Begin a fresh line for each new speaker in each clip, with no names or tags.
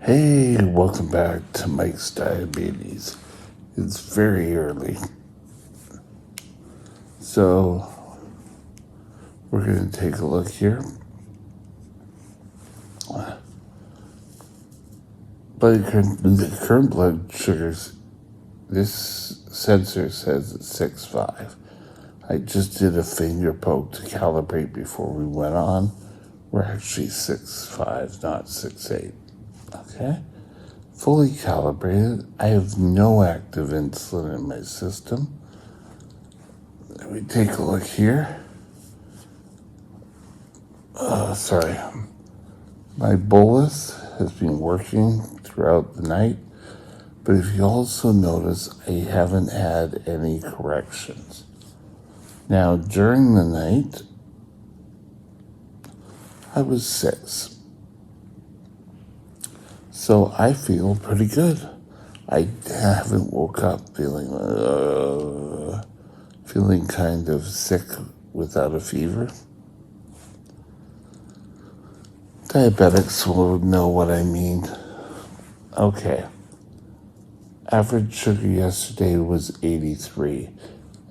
Hey, welcome back to Mike's Diabetes. It's very early, so we're going to take a look here. The current blood sugars, this sensor says it's 6.5. I just did a finger poke to calibrate before we went on. We're actually 6.5, not 6.8. Okay? Fully calibrated. I have no active insulin in my system. Let me take a look here. Sorry. My bolus has been working throughout the night, but if you also notice, I haven't had any corrections. Now, during the night, I was 6. So I feel pretty good. I haven't woke up feeling kind of sick without a fever. Diabetics will know what I mean. Okay. Average sugar yesterday was 83.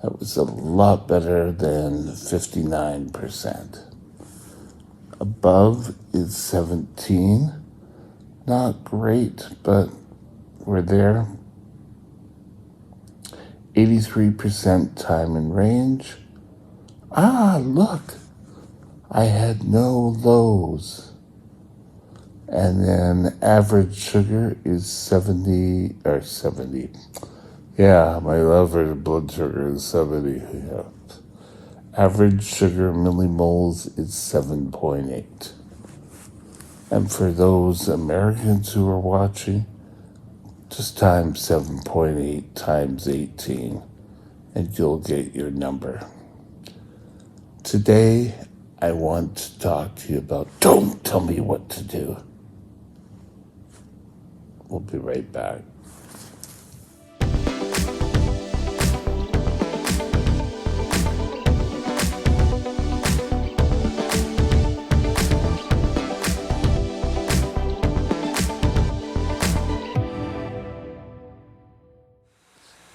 That was a lot better than 59%. Above is 17. Not great, but we're there. 83% time in range. Look, I had no lows. And then average sugar is 70. Yeah, my average blood sugar is 70. Yeah. Average sugar millimoles is 7.8. And for those Americans who are watching, just times 7.8 times 18, and you'll get your number. Today, I want to talk to you about don't tell me what to do. We'll be right back.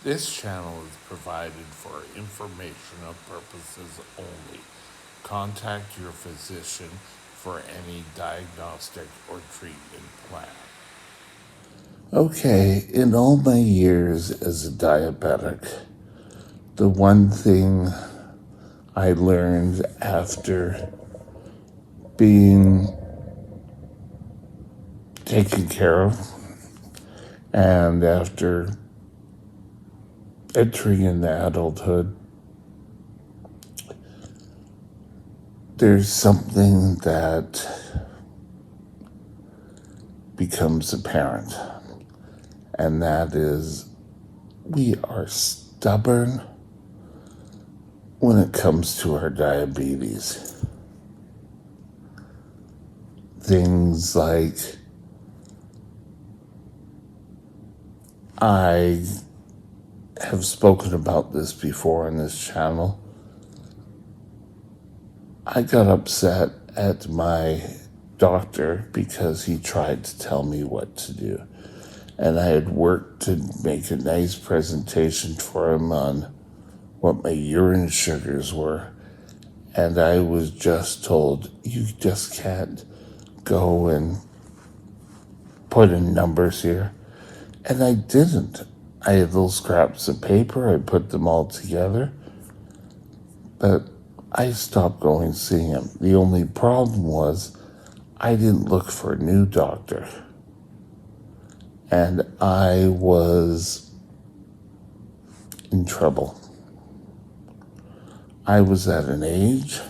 This channel is provided for informational purposes only. Contact your physician for any diagnostic or treatment plan. Okay, in all my years as a diabetic, the one thing I learned after being taken care of and after entering into adulthood, there's something that becomes apparent, and that is we are stubborn when it comes to our diabetes. Things like I have spoken about this before on this channel. I got upset at my doctor because he tried to tell me what to do. And I had worked to make a nice presentation for him on what my urine sugars were. And I was just told, you just can't go and put in numbers here. And I didn't. I had little scraps of paper. I put them all together. But I stopped going to see him. The only problem was I didn't look for a new doctor. And I was in trouble. I was at an age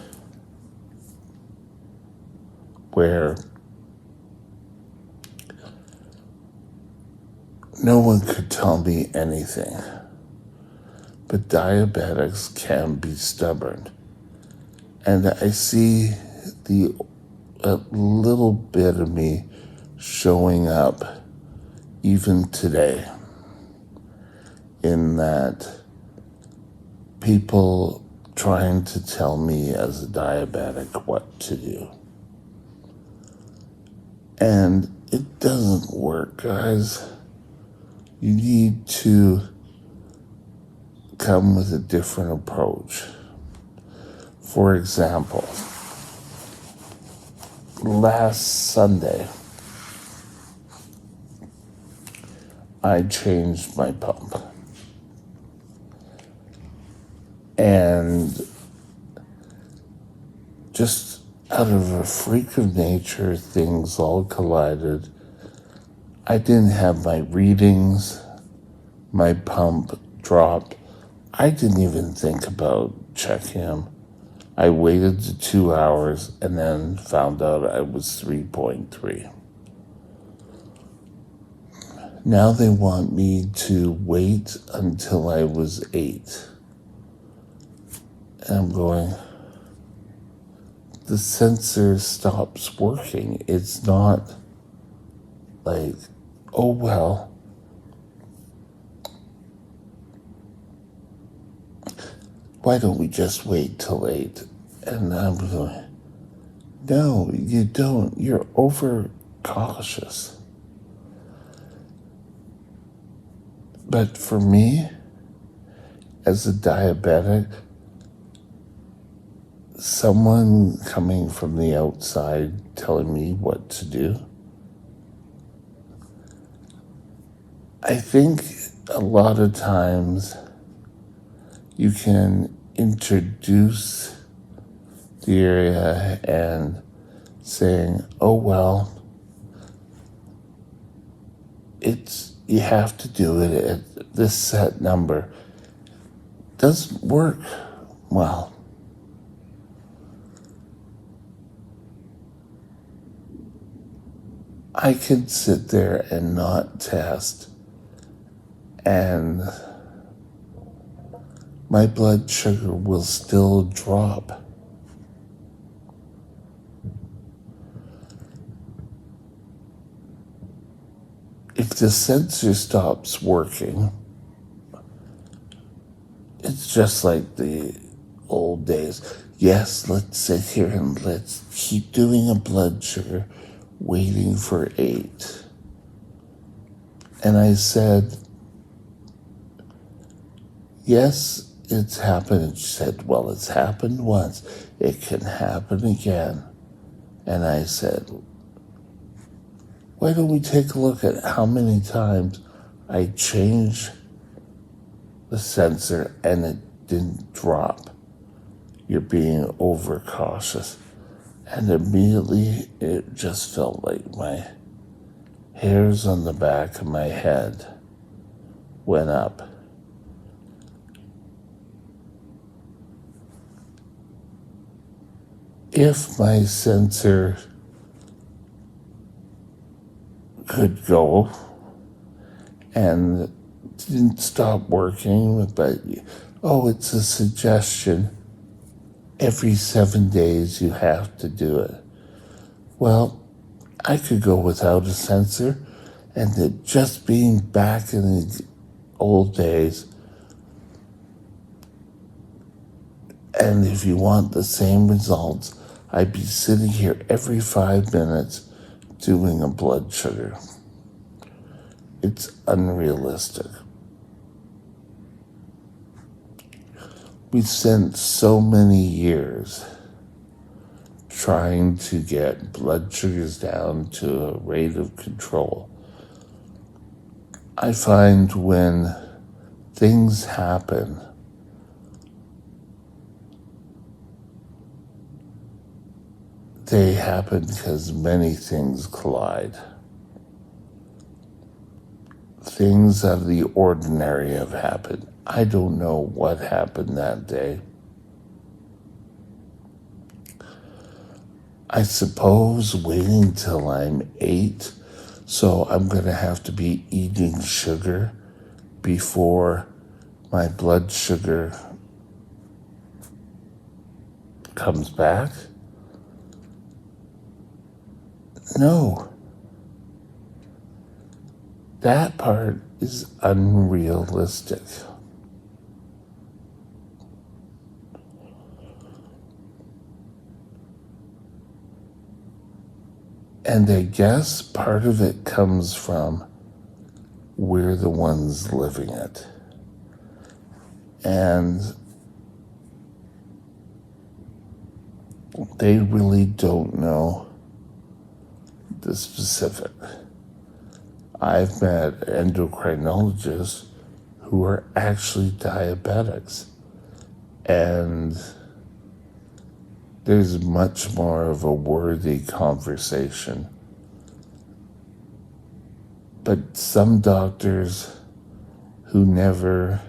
where no one could tell me anything. But diabetics can be stubborn. And I see a little bit of me showing up even today, in that people trying to tell me as a diabetic what to do. And It doesn't work, guys. You need to come with a different approach. For example, last Sunday, I changed my pump. And just out of a freak of nature, things all collided. I didn't have my readings, my pump dropped. I didn't even think about checking them. I waited the 2 hours and then found out I was 3.3. Now they want me to wait until I was 8. And I'm going, the sensor stops working. It's not like, oh, well, why don't we just wait till 8? And I'm going, no, you don't. You're over cautious. But for me, as a diabetic, someone coming from the outside telling me what to do, I think a lot of times you can introduce the area and saying, oh, well, you have to do it at this set number. Doesn't work well. I can sit there and not test, and my blood sugar will still drop. If the sensor stops working, it's just like the old days. Yes, let's sit here and let's keep doing a blood sugar, waiting for 8. And I said, yes, it's happened. And she said, well, it's happened once. It can happen again. And I said, why don't we take a look at how many times I changed the sensor and it didn't drop? You're being overcautious. And immediately it just felt like my hairs on the back of my head went up. If my sensor could go and didn't stop working, but oh, it's a suggestion. Every 7 days you have to do it. Well, I could go without a sensor, and it just being back in the old days. And if you want the same results, I'd be sitting here every 5 minutes doing a blood sugar. It's unrealistic. We spent so many years trying to get blood sugars down to a rate of control. I find when things happen, they happen because many things collide. Things out of the ordinary have happened. I don't know what happened that day. I suppose waiting till I'm 8, so I'm going to have to be eating sugar before my blood sugar comes back? No. That part is unrealistic. And I guess part of it comes from we're the ones living it. And they really don't know the specific. I've met endocrinologists who are actually diabetics, and there's much more of a worthy conversation. But some doctors who never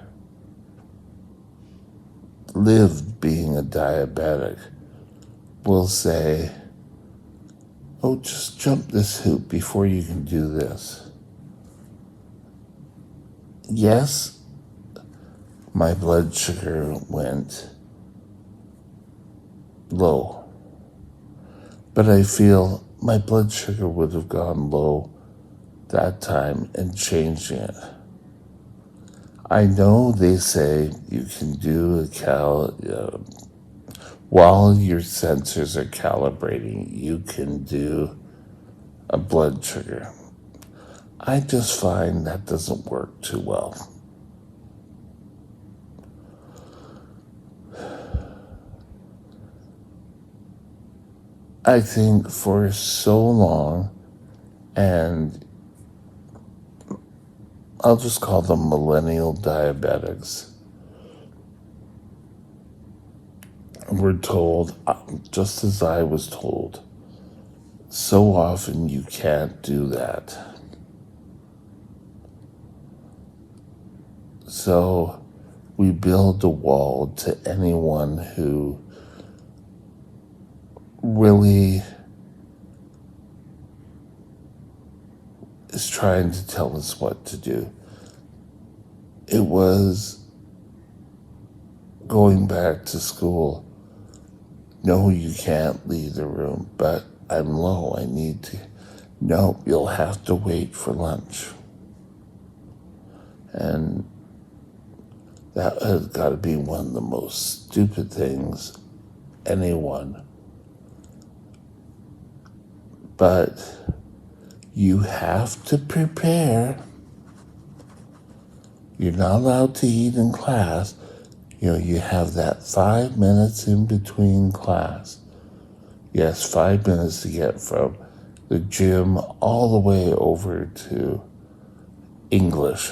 lived being a diabetic will say, oh, just jump this hoop before you can do this. Yes, my blood sugar went low, but I feel my blood sugar would have gone low that time and changing it. I know they say you can do while your sensors are calibrating, you can do a blood sugar. I just find that doesn't work too well. I think for so long, and I'll just call them millennial diabetics, we're told, just as I was told, so often you can't do that. So we build a wall to anyone who really is trying to tell us what to do. It was going back to school. No, you can't leave the room, but I'm low. I need to. No, you'll have to wait for lunch. And that has got to be one of the most stupid things anyone. But you have to prepare. You're not allowed to eat in class. You have that 5 minutes in between class. Yes, 5 minutes to get from the gym all the way over to English.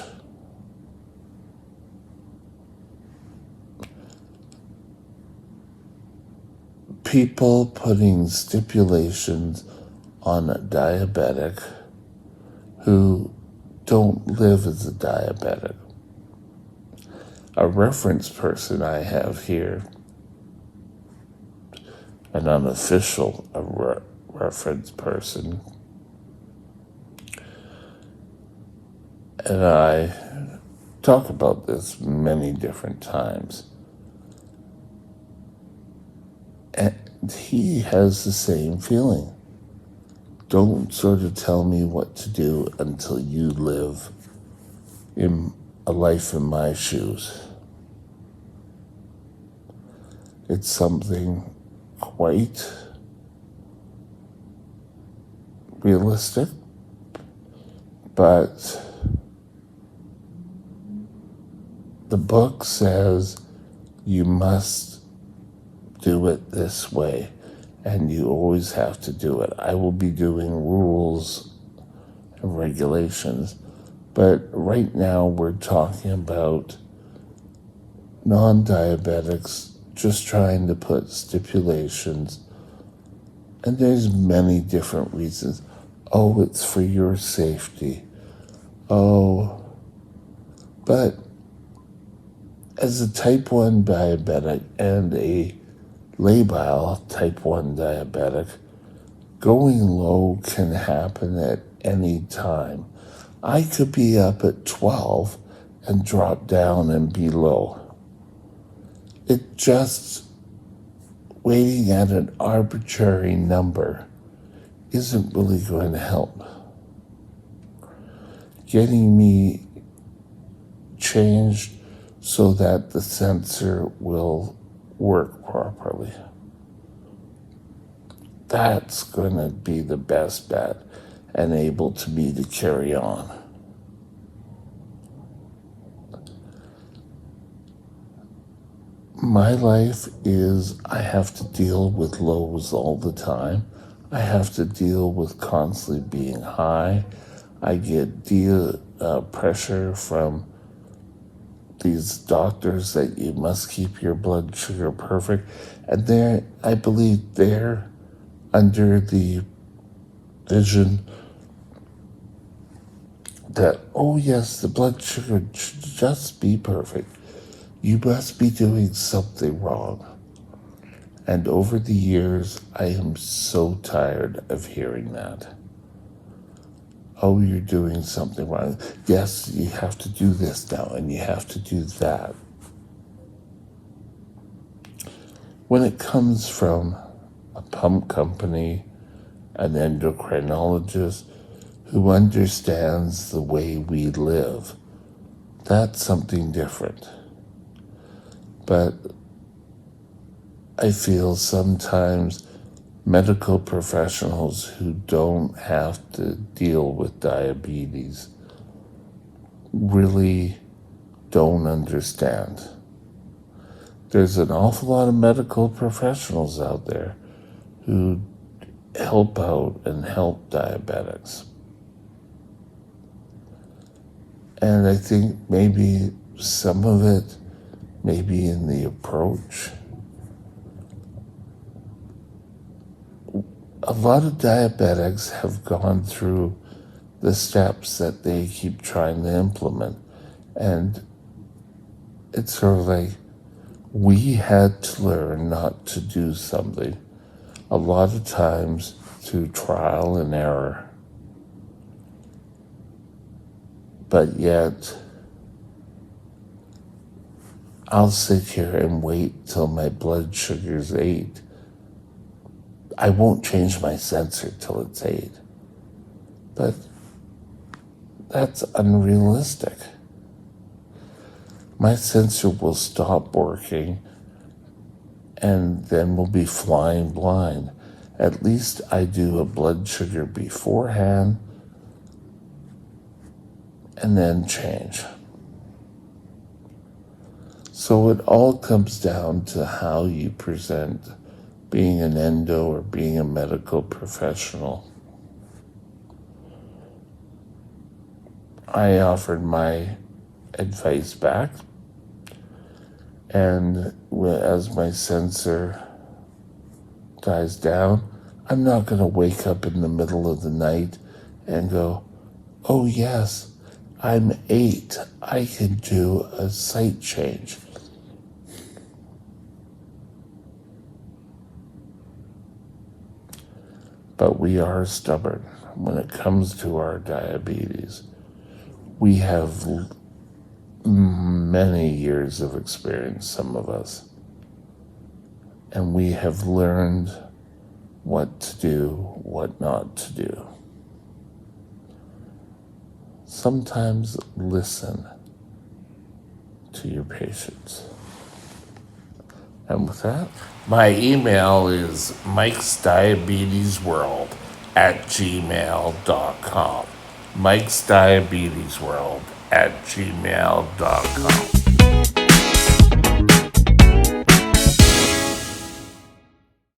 People putting stipulations on a diabetic who don't live as a diabetic. A reference person I have here, an unofficial reference person, and I talk about this many different times. And he has the same feeling. Don't sort of tell me what to do until you live in a life in my shoes. It's something quite realistic, but the book says you must do it this way, and you always have to do it. I will be doing rules and regulations, but right now we're talking about non-diabetics just trying to put stipulations, and there's many different reasons. Oh, it's for your safety. Oh, but as a type 1 diabetic and a labile type 1 diabetic, going low can happen at any time. I could be up at 12 and drop down and be low. It just waiting at an arbitrary number isn't really going to help. Getting me changed so that the sensor will work properly. that's going to be the best bet and able to me to carry on. My life is I have to deal with lows all the time. I have to deal with constantly being high. I get pressure from these doctors that you must keep your blood sugar perfect. And I believe they're under the vision that, oh yes, the blood sugar should just be perfect. You must be doing something wrong. And over the years, I am so tired of hearing that. Oh, you're doing something wrong. Yes, you have to do this now, and you have to do that. When it comes from a pump company, an endocrinologist who understands the way we live, that's something different. But I feel sometimes medical professionals who don't have to deal with diabetes really don't understand. There's an awful lot of medical professionals out there who help out and help diabetics. And I think maybe some of it may be in the approach. A lot of diabetics have gone through the steps that they keep trying to implement. And it's sort of like we had to learn not to do something a lot of times through trial and error. But yet, I'll sit here and wait till my blood sugar's 8. I won't change my sensor till it's 8. But that's unrealistic. My sensor will stop working and then we'll be flying blind. At least I do a blood sugar beforehand and then change. So it all comes down to how you present being an endo or being a medical professional. I offered my advice back, and as my sensor dies down, I'm not going to wake up in the middle of the night and go, oh yes, I'm 8, I can do a site change. But we are stubborn when it comes to our diabetes. We have many years of experience, some of us, and we have learned what to do, what not to do. Sometimes listen to your patients. And with that, my email is mikesdiabetesworld@gmail.com. mikesdiabetesworld@gmail.com.